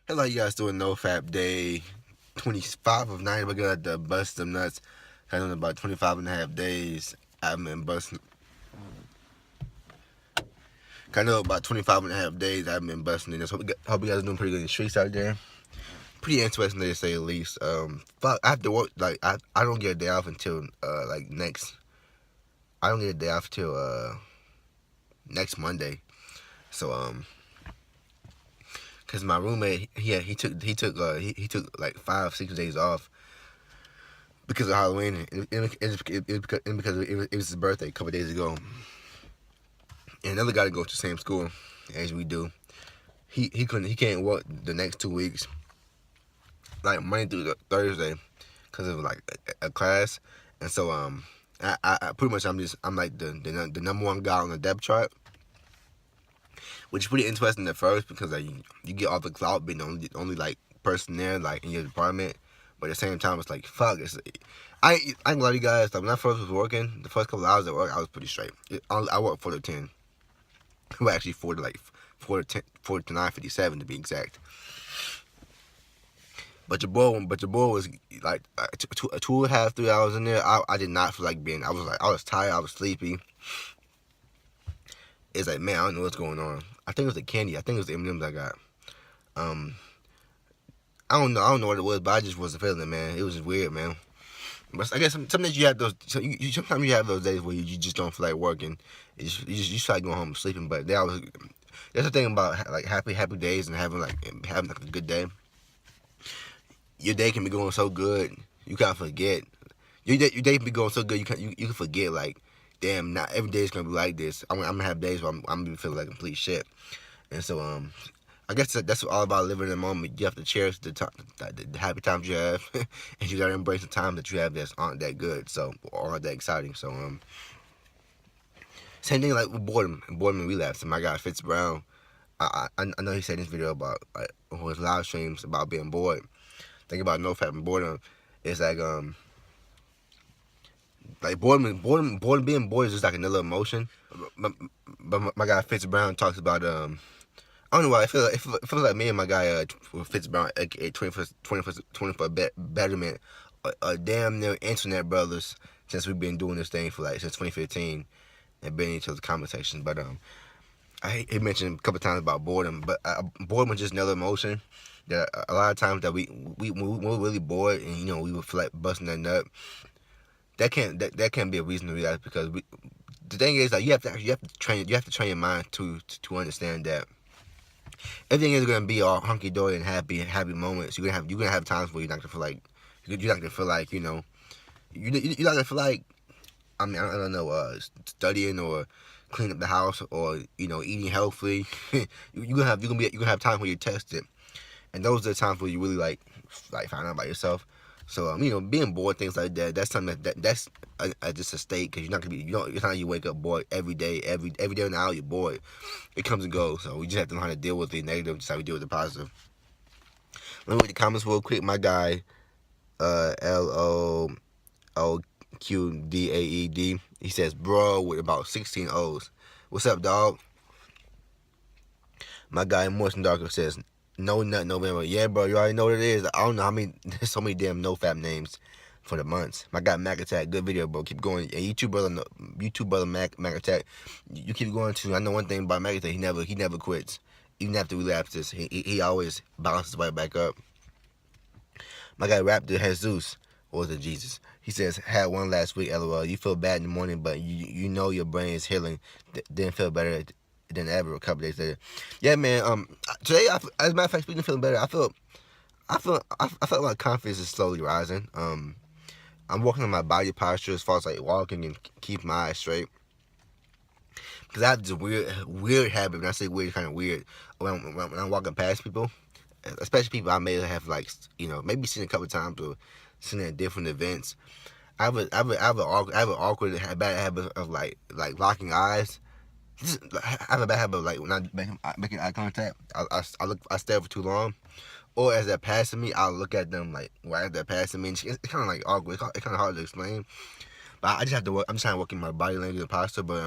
Hello, you guys doing NoFap day 25 of 9. We're gonna have to bust them nuts. Had on about 25.5 days. I've been busting. Kind of about 25.5 days. I've been busting in this. Hope you guys are doing pretty good in the streets out there. Pretty interesting to say the least. Fuck, I have to work. Like I don't get a day off until like next. I don't get a day off till next Monday. So cause my roommate he took like 5-6 days off because of Halloween, and because it was his birthday a couple days ago. And another guy to go to the same school as we do. He can't work the next 2 weeks, like Monday through Thursday, because of like a class. And so I pretty much I'm like the number one guy on the depth chart, which is pretty interesting at first because like you get all the clout being the only like person there like in your department. But at the same time, it's like, fuck. I ain't gonna lie to you guys. Like, when I first was working, the first couple of hours at work, I was pretty straight. I worked 4 to 10. Well, actually, 4 to 9:57 to be exact. But your boy was like 2.5, 3 hours in there. I did not feel like being. I was tired. I was sleepy. It's like, man, I don't know what's going on. I think it was the candy. I think it was the M&Ms I got. I don't know what it was, but I just wasn't feeling it, man. It was just weird, man. But I guess some days you have those. Sometimes you have those days where you just don't feel like working. You just feel like going home and sleeping. But that's the thing about like happy days and having like a good day. Your day can be going so good, you can't forget. Your day can be going so good, you can forget like, damn, not every day is gonna be like this. I'm gonna have days where I'm gonna feel like complete shit. And so I guess that's all about living in the moment. You have to cherish the happy times you have, and you gotta embrace the time that you have that aren't that good, so or aren't that exciting. So same thing like with boredom and relapse. And my guy Fitz Brown, I know he said in his video about like on his live streams about being bored. Think about NoFap and boredom. It's like boredom being bored is just like another emotion. But my guy Fitz Brown talks about I don't know why. It feels like me and my guy Fitz Brown, aka 21st Betterment, damn near internet brothers since we've been doing this thing for like since 2015 and been in each other's comment sections. But he mentioned a couple times about boredom, but boredom is just another emotion. That a lot of times that when we're really bored and we would feel like busting that nut. That can't be a reason to realize because the thing is that you have to train your mind to understand that everything is gonna be all hunky dory and happy moments. You're gonna have times where you're not gonna feel like you're not gonna feel like I don't know studying or cleaning up the house or eating healthily. you're gonna have times where you're tested, and those are the times where you really like find out about yourself. So being bored, things like that, that's something that's just a state because you're not gonna be it's not like you wake up bored every day in the hour you're bored. It comes and goes. So we just have to know how to deal with the negative, just how we deal with the positive. Let me read the comments real quick. My guy, LOOQDAED, he says bro with about 16 O's. What's up, dog? My guy Morrison Darker says No Nut November. Yeah, bro, you already know what it is. I don't know how many. There's so many damn NoFap names for the months. My guy Mac Attack, good video, bro. Keep going. And you too, brother Mac Attack. You keep going too. I know one thing about Mac Attack. He never quits. Even after relapses, he always bounces right back up. My guy Raptor Jesus, or was it Jesus? He says had one last week. LOL. You feel bad in the morning, but you know your brain is healing. Didn't feel better than ever a couple days later. Yeah, man. Today, as a matter of fact, speaking of feeling better, I feel my confidence is slowly rising. I'm working on my body posture as far as like walking and keep my eyes straight. Because I have this weird habit. When I say weird, it's kind of weird. When I'm walking past people, especially people I may have like maybe seen a couple of times or seen at different events. I have an awkward bad habit of like locking eyes. I have a bad habit of like when I'm making eye contact, I stare for too long, or as they're passing me, I'll look at them like right as they're passing me. And it's kind of like awkward. It's kind of hard to explain, but I just have to work. I'm just trying to work in my body language and posture, but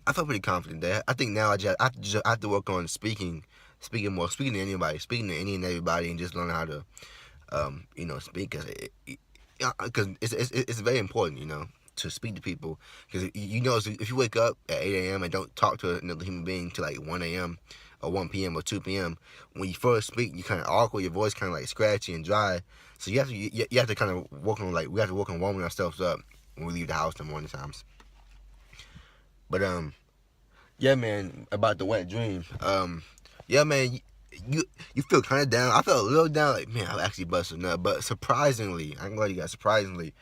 I feel pretty confident there. I think now I have to work on speaking speaking to anybody, speaking to any and everybody, and just learning how to, speak, because it's very important, to speak to people, because if you wake up at 8 a.m. and don't talk to another human being till like 1 a.m. or 1 p.m. or 2 p.m. when you first speak, you kind of awkward, your voice kind of like scratchy and dry, so you have to kind of work on, like, we have to work on warming ourselves up when we leave the house in the morning times. But yeah, man, about the wet dream. Yeah, man, you feel kind of down. I felt a little down, like, man, I actually busted a nut. But surprisingly, I'm glad you got surprisingly,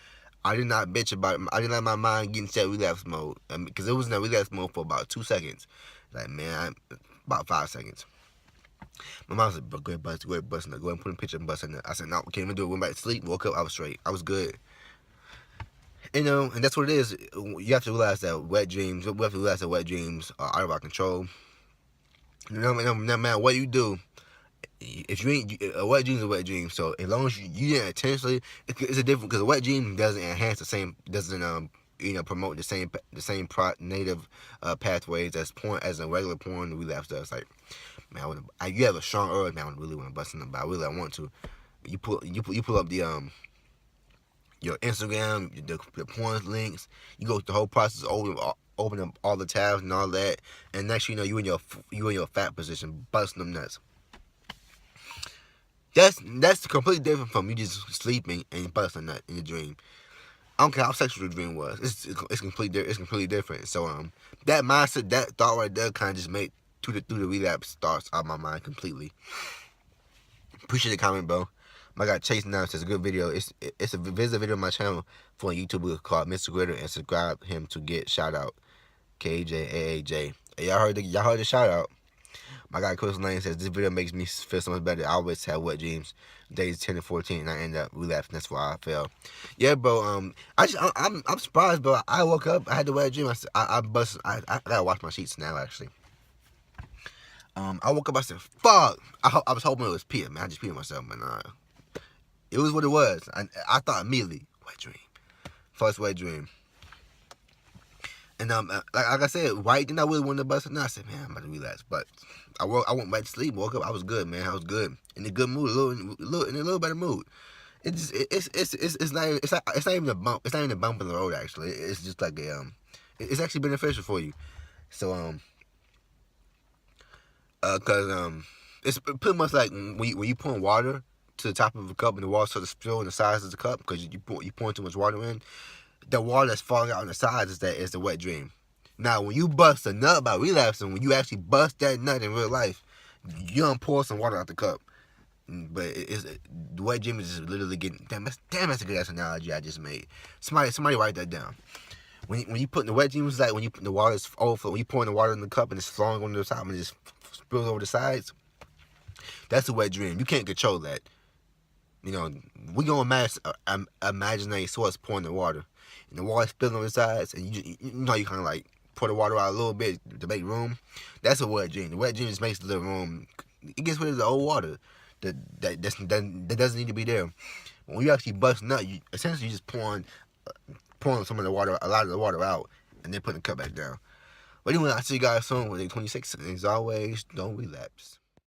I did not bitch about it. I didn't let my mind get into relapse mode, because it was in that relapse mode for about 2 seconds. Like, man, about 5 seconds. My mom said, "Bro, go ahead, bust, go ahead, bust nut. Go ahead and put in a picture and bust a nut." I said, "No, can't even do it." Went back to sleep. Woke up, I was straight. I was good. And that's what it is. You have to realize that wet dreams. We have to realize that wet dreams are out of our control. No matter what you do, if you ain't a wet dream is a wet dream. So as long as you didn't intentionally, it's a different, because a wet dream doesn't enhance the same, doesn't promote the same native pathways as porn, as a regular porn relapse does. Like, man, you have a strong urge, man. I really want to bust in the I really want to. You pull up the your Instagram, the porn links. You go through the whole process, open up all the tabs and all that, and next you know you in your fat position, busting them nuts. That's completely different from you just sleeping and busting a nut in your dream. I don't care how sexual the dream was. It's completely different. So that mindset, that thought right there, kind of just made through the relapse thoughts out of my mind completely. Appreciate the comment, bro. My guy Chase now says a good video. It's a visit video on my channel for a YouTuber called Mr. Gritter, and subscribe him to get shout out. KJAAJ. Hey, y'all heard the shout out. My guy Chris Lane says this video makes me feel so much better. I always have wet dreams, days 10 and 14, and I end up relapsing. That's why I fell. Yeah, bro. I'm surprised, bro. I woke up, I had the wet dream. I gotta wash my sheets now, actually. I woke up, I said, fuck. I was hoping it was pee, man. I just peed myself, man. It was what it was. I thought immediately, wet dream. First wet dream. And like I said, right then I really wanted to bust it. Now I said, man, I'm about to relax. But I went back to sleep, woke up, I was good, man. I was good, in a good mood, in a little better mood. It's not even a bump. It's not even a bump in the road. Actually, it's just like it's actually beneficial for you. So cause it's pretty much like when you pour water to the top of a cup and the water sort of spill in the sides of the cup because you pour too much water in. The water that's falling out on the sides is the wet dream. Now, when you bust a nut by relapsing, when you actually bust that nut in real life, you don't pour some water out the cup. But the wet dream is just literally getting damn. That's a good ass analogy I just made. Somebody write that down. When you put the wet dreams, like when you put the water's overflow, when you pouring the water in the cup and it's flowing on the top and it just spills over the sides. That's a wet dream. You can't control that. We gonna imagine a source pouring the water, and the water spilling on the sides, and you kind of like pour the water out a little bit to make room. That's a wet dream. The wet dream just makes the room. It gets rid of the old water that doesn't need to be there. When you actually bust nut, you essentially just pouring some of the water, a lot of the water out, and then putting the cup back down. But anyway, I'll see you guys soon with day 26. And as always, don't relapse.